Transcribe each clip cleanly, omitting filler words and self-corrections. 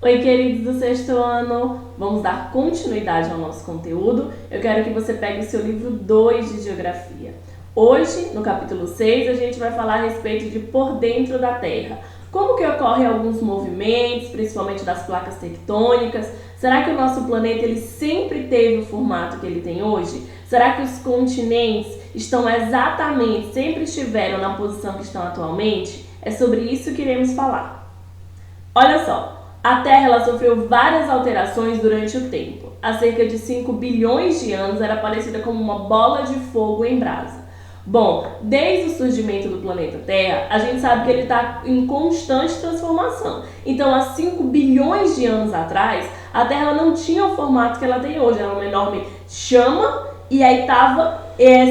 Oi, queridos do sexto ano! Vamos dar continuidade ao nosso conteúdo. Eu quero que você pegue o seu livro 2 de Geografia. Hoje, no capítulo 6, a gente vai falar a respeito de por dentro da Terra. Como que ocorrem alguns movimentos, principalmente das placas tectônicas? Será que o nosso planeta ele sempre teve o formato que ele tem hoje? Será que os continentes estão exatamente, sempre estiveram na posição que estão atualmente? É sobre isso que iremos falar. Olha só! A Terra ela sofreu várias alterações durante o tempo. Há cerca de 5 bilhões de anos era parecida como uma bola de fogo em brasa. Bom, desde o surgimento do planeta Terra, a gente sabe que ele está em constante transformação. Então, há 5 bilhões de anos atrás, a Terra não tinha o formato que ela tem hoje. Era uma enorme chama e aí estava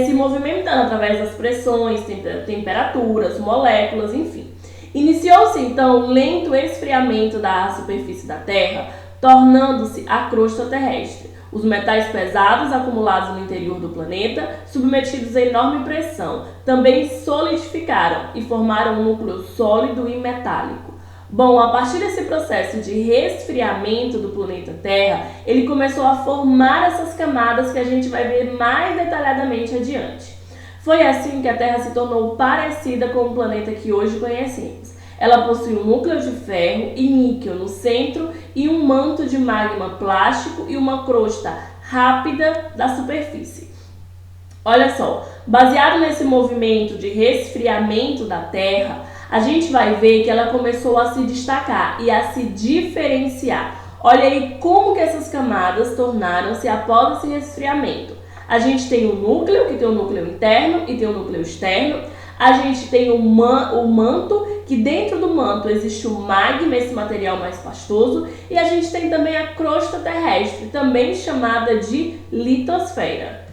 se movimentando através das pressões, temperaturas, moléculas, enfim. Iniciou-se então um lento esfriamento da superfície da Terra, tornando-se a crosta terrestre. Os metais pesados acumulados no interior do planeta, submetidos a enorme pressão, também solidificaram e formaram um núcleo sólido e metálico. Bom, a partir desse processo de resfriamento do planeta Terra, ele começou a formar essas camadas que a gente vai ver mais detalhadamente adiante. Foi assim que a Terra se tornou parecida com o planeta que hoje conhecemos. Ela possui um núcleo de ferro e níquel no centro e um manto de magma plástico e uma crosta rápida da superfície. Olha só, baseado nesse movimento de resfriamento da Terra, a gente vai ver que ela começou a se destacar e a se diferenciar. Olha aí como que essas camadas tornaram-se após esse resfriamento. A gente tem o núcleo, que tem o núcleo interno e tem o núcleo externo. A gente tem o manto, que dentro do manto existe o magma, esse material mais pastoso. E a gente tem também a crosta terrestre, também chamada de litosfera.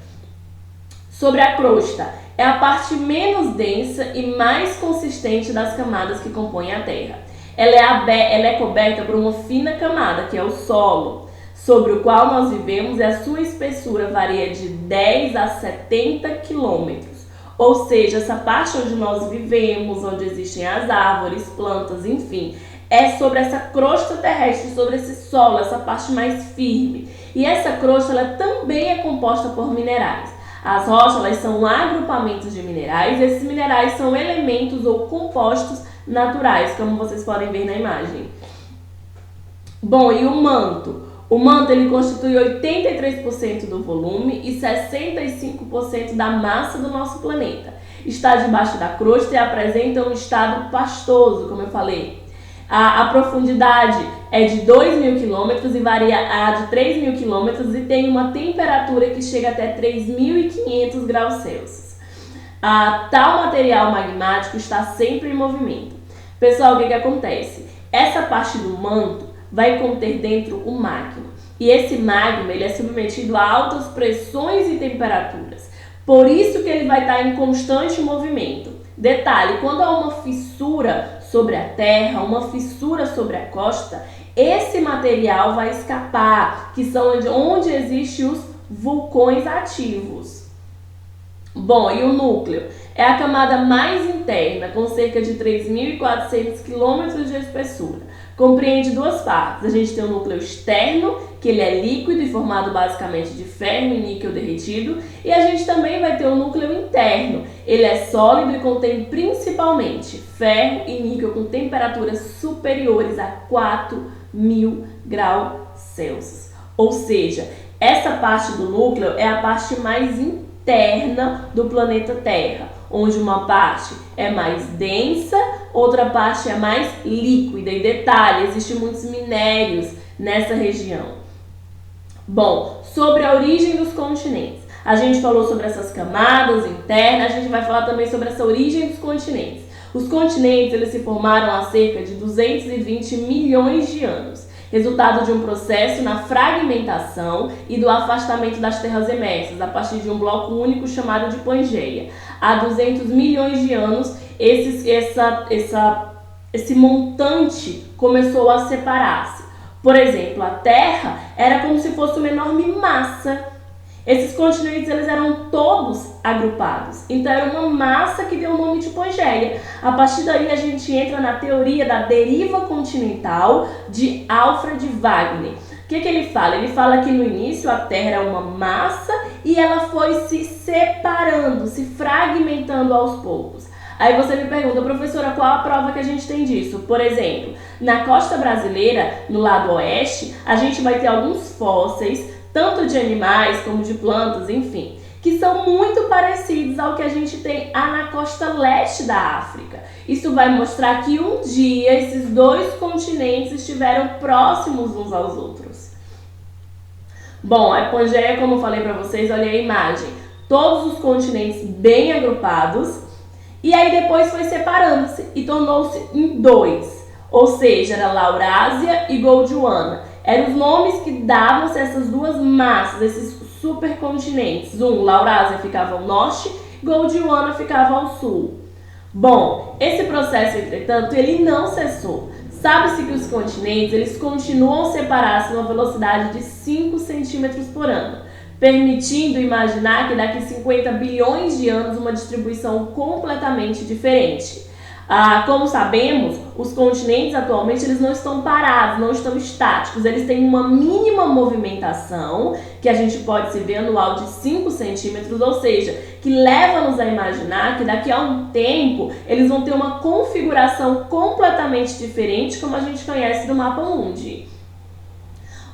Sobre a crosta, é a parte menos densa e mais consistente das camadas que compõem a Terra. Ela é coberta por uma fina camada, que é o solo, sobre o qual nós vivemos, e a sua espessura varia de 10 a 70 quilômetros. Ou seja, essa parte onde nós vivemos, onde existem as árvores, plantas, enfim, é sobre essa crosta terrestre, sobre esse solo, essa parte mais firme. E essa crosta ela também é composta por minerais. As rochas elas são agrupamentos de minerais, e esses minerais são elementos ou compostos naturais, como vocês podem ver na imagem. Bom, e o manto? O manto ele constitui 83% do volume e 65% da massa do nosso planeta. Está debaixo da crosta e apresenta um estado pastoso, como eu falei. A profundidade é de 2.000 km e varia a de 3.000 km e tem uma temperatura que chega até 3.500 graus Celsius. Tal material magmático está sempre em movimento. Pessoal, o que acontece? Essa parte do manto vai conter dentro o magma. E esse magma ele é submetido a altas pressões e temperaturas. Por isso que ele vai estar em constante movimento. Detalhe, quando há uma fissura sobre a Terra, uma fissura sobre a costa, esse material vai escapar, que são onde existem os vulcões ativos. Bom, e o núcleo? É a camada mais interna, com cerca de 3.400 km de espessura. Compreende duas partes. A gente tem o núcleo externo, que ele é líquido e formado basicamente de ferro e níquel derretido. E a gente também vai ter o núcleo interno. Ele é sólido e contém principalmente ferro e níquel com temperaturas superiores a 4.000 graus Celsius. Ou seja, essa parte do núcleo é a parte mais interna do planeta Terra, onde uma parte é mais densa, outra parte é mais líquida. E detalhe, existem muitos minérios nessa região. Bom, sobre a origem dos continentes. A gente falou sobre essas camadas internas, a gente vai falar também sobre essa origem dos continentes. Os continentes eles se formaram há cerca de 220 milhões de anos, resultado de um processo na fragmentação e do afastamento das terras emersas, a partir de um bloco único chamado de Pangeia. Há 200 milhões de anos, esse montante começou a separar-se. Por exemplo, a Terra era como se fosse uma enorme massa. Esses continentes eles eram todos agrupados, então era uma massa que deu o nome de Pangeia. A partir daí a gente entra na teoria da deriva continental de Alfred Wegener. O que ele fala? Ele fala que no início a Terra era uma massa e ela foi se separando, se fragmentando aos poucos. Aí você me pergunta, professora, qual a prova que a gente tem disso? Por exemplo, na costa brasileira, no lado oeste, a gente vai ter alguns fósseis, tanto de animais como de plantas, enfim, que são muito parecidos ao que a gente tem na costa leste da África. Isso vai mostrar que um dia esses dois continentes estiveram próximos uns aos outros. Bom, a Pangeia, como eu falei para vocês, olha a imagem. Todos os continentes bem agrupados e aí depois foi separando-se e tornou-se em dois. Ou seja, era Laurásia e Gondwana. Eram os nomes que davam-se a essas duas massas, esses supercontinentes. Laurásia ficava ao norte, Gondwana ficava ao sul. Bom, esse processo, entretanto, ele não cessou. Sabe-se que os continentes eles continuam a separar-se numa velocidade de 5 centímetros por ano, permitindo imaginar que daqui a 50 bilhões de anos uma distribuição completamente diferente. Como sabemos, os continentes atualmente eles não estão parados, não estão estáticos, eles têm uma mínima movimentação, que a gente pode se ver anual de 5 centímetros, ou seja, que leva-nos a imaginar que daqui a um tempo eles vão ter uma configuração completamente diferente, como a gente conhece do mapa mundi.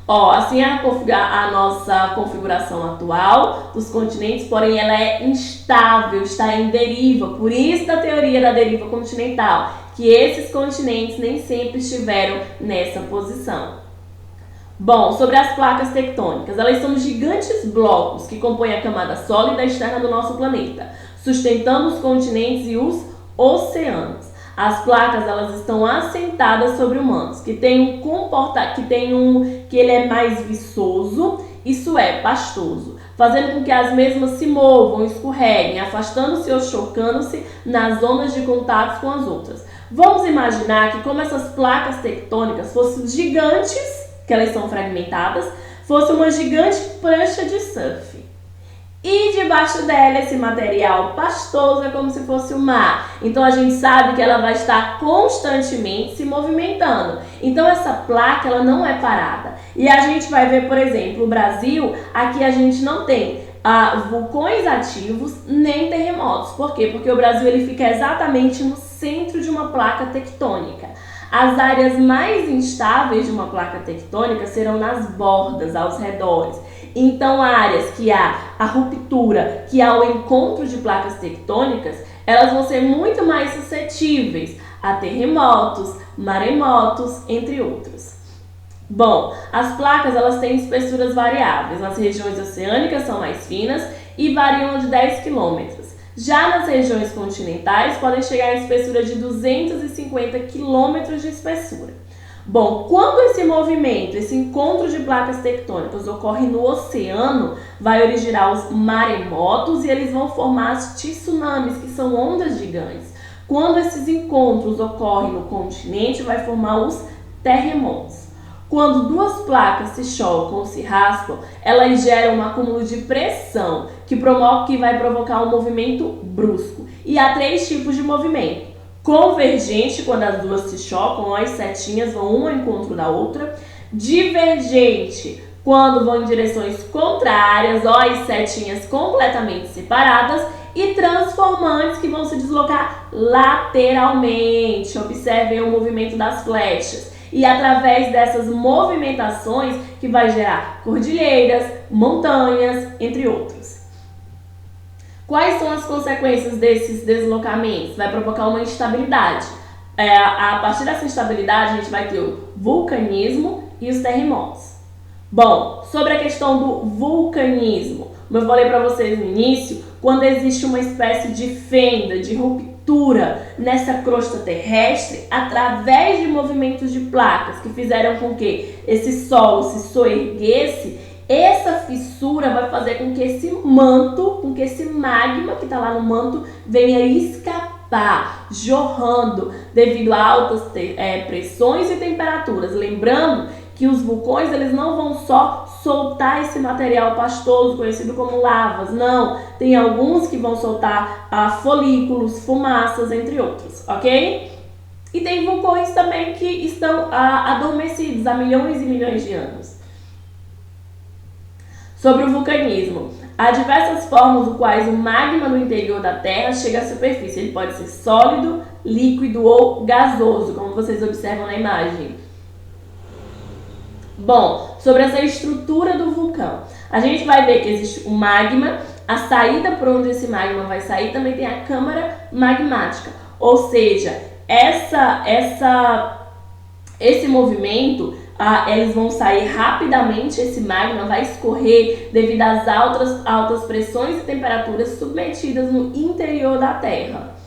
Assim é a nossa configuração atual dos continentes, porém ela é instável, está em deriva, por isso da teoria da deriva continental, que esses continentes nem sempre estiveram nessa posição. Bom, sobre as placas tectônicas, elas são gigantes blocos que compõem a camada sólida externa do nosso planeta, sustentando os continentes e os oceanos. As placas elas estão assentadas sobre humanos, que ele é mais viçoso, isso é, pastoso, fazendo com que as mesmas se movam, escorreguem, afastando-se ou chocando-se nas zonas de contato com as outras. Vamos imaginar que como essas placas tectônicas fossem gigantes, que elas são fragmentadas, fosse uma gigante prancha de surf. E debaixo dela, esse material pastoso é como se fosse o mar. Então, a gente sabe que ela vai estar constantemente se movimentando. Então, essa placa, ela não é parada. E a gente vai ver, por exemplo, o Brasil, aqui a gente não tem vulcões ativos nem terremotos. Por quê? Porque o Brasil ele fica exatamente no centro de uma placa tectônica. As áreas mais instáveis de uma placa tectônica serão nas bordas, aos redores. Então, áreas que há a ruptura, que há o encontro de placas tectônicas, elas vão ser muito mais suscetíveis a terremotos, maremotos, entre outros. Bom, as placas elas têm espessuras variáveis. Nas regiões oceânicas são mais finas e variam de 10 km. Já nas regiões continentais podem chegar a espessura de 250 km de espessura. Bom, quando esse movimento, esse encontro de placas tectônicas ocorre no oceano, vai originar os maremotos e eles vão formar os tsunamis, que são ondas gigantes. Quando esses encontros ocorrem no continente, vai formar os terremotos. Quando duas placas se chocam ou se raspam, elas geram um acúmulo de pressão que vai provocar um movimento brusco. E há 3 tipos de movimento. Convergente, quando as duas se chocam, as setinhas vão uma ao encontro da outra. Divergente, quando vão em direções contrárias, as setinhas completamente separadas. E transformantes, que vão se deslocar lateralmente. Observem o movimento das flechas. E através dessas movimentações que vai gerar cordilheiras, montanhas, entre outros. Quais são as consequências desses deslocamentos? Vai provocar uma instabilidade. A partir dessa instabilidade, a gente vai ter o vulcanismo e os terremotos. Bom, sobre a questão do vulcanismo, como eu falei para vocês no início, quando existe uma espécie de fenda, de ruptura nessa crosta terrestre, através de movimentos de placas que fizeram com que esse solo se soerguesse, essa fissura vai fazer com que esse manto, com que esse magma que está lá no manto venha escapar, jorrando devido a altas pressões e temperaturas. Lembrando que os vulcões eles não vão só soltar esse material pastoso conhecido como lavas. Não, tem alguns que vão soltar folículos, fumaças, entre outros, ok? E tem vulcões também que estão adormecidos há milhões e milhões de anos. Sobre o vulcanismo, há diversas formas no quais o magma no interior da Terra chega à superfície. Ele pode ser sólido, líquido ou gasoso, como vocês observam na imagem. Bom, sobre essa estrutura do vulcão, a gente vai ver que existe o magma, a saída por onde esse magma vai sair também tem a câmara magmática, ou seja, esse movimento, eles vão sair rapidamente, esse magma vai escorrer devido às altas pressões e temperaturas submetidas no interior da Terra.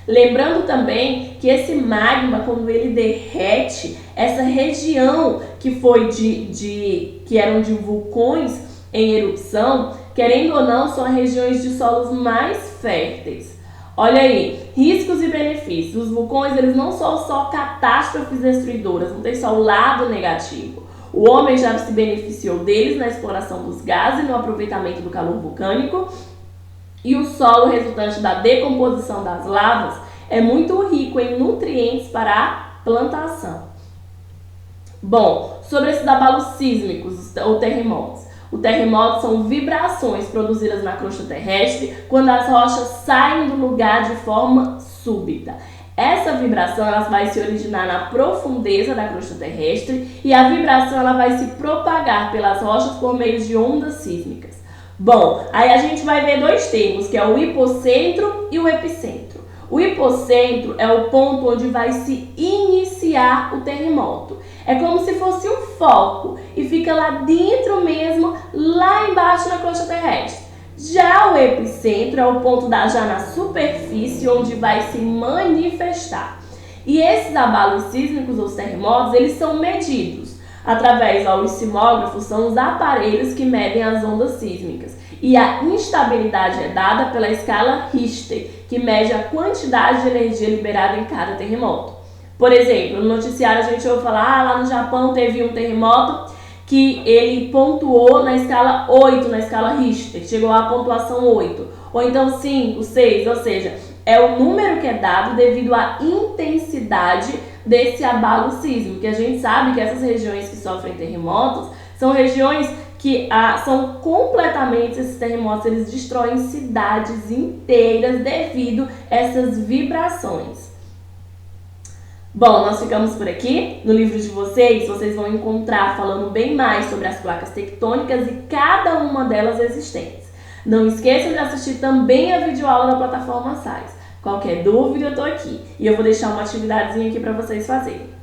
Lembrando também que esse magma, quando ele derrete, essa região que foi que eram de vulcões em erupção, querendo ou não, são regiões de solos mais férteis. Olha aí, riscos e benefícios. Os vulcões, eles não são só catástrofes destruidoras, não tem só o lado negativo. O homem já se beneficiou deles na exploração dos gases e no aproveitamento do calor vulcânico. E o solo resultante da decomposição das lavas é muito rico em nutrientes para a plantação. Bom, sobre esses abalos sísmicos ou terremotos. Os terremotos são vibrações produzidas na crosta terrestre quando as rochas saem do lugar de forma súbita. Essa vibração ela vai se originar na profundeza da crosta terrestre e a vibração ela vai se propagar pelas rochas por meio de ondas sísmicas. Bom, aí a gente vai ver dois termos, que é o hipocentro e o epicentro. O hipocentro é o ponto onde vai se iniciar o terremoto. É como se fosse um foco e fica lá dentro mesmo, lá embaixo na crosta terrestre. Já o epicentro é o ponto já na superfície, onde vai se manifestar. E esses abalos sísmicos, os terremotos, eles são medidos através dos sismógrafos, são os aparelhos que medem as ondas sísmicas. E a instabilidade é dada pela escala Richter, que mede a quantidade de energia liberada em cada terremoto. Por exemplo, no noticiário a gente ouve falar, lá no Japão teve um terremoto que ele pontuou na escala 8, na escala Richter, chegou à pontuação 8. Ou então 5, 6, ou seja, é o número que é dado devido à intensidade desse abalo sísmico, que a gente sabe que essas regiões que sofrem terremotos são regiões que são completamente, esses terremotos, eles destroem cidades inteiras devido a essas vibrações. Bom, nós ficamos por aqui. No livro de vocês vão encontrar falando bem mais sobre as placas tectônicas e cada uma delas existentes. Não esqueçam de assistir também a videoaula da plataforma SAIS. Qualquer dúvida, eu tô aqui. E eu vou deixar uma atividadezinha aqui para vocês fazerem.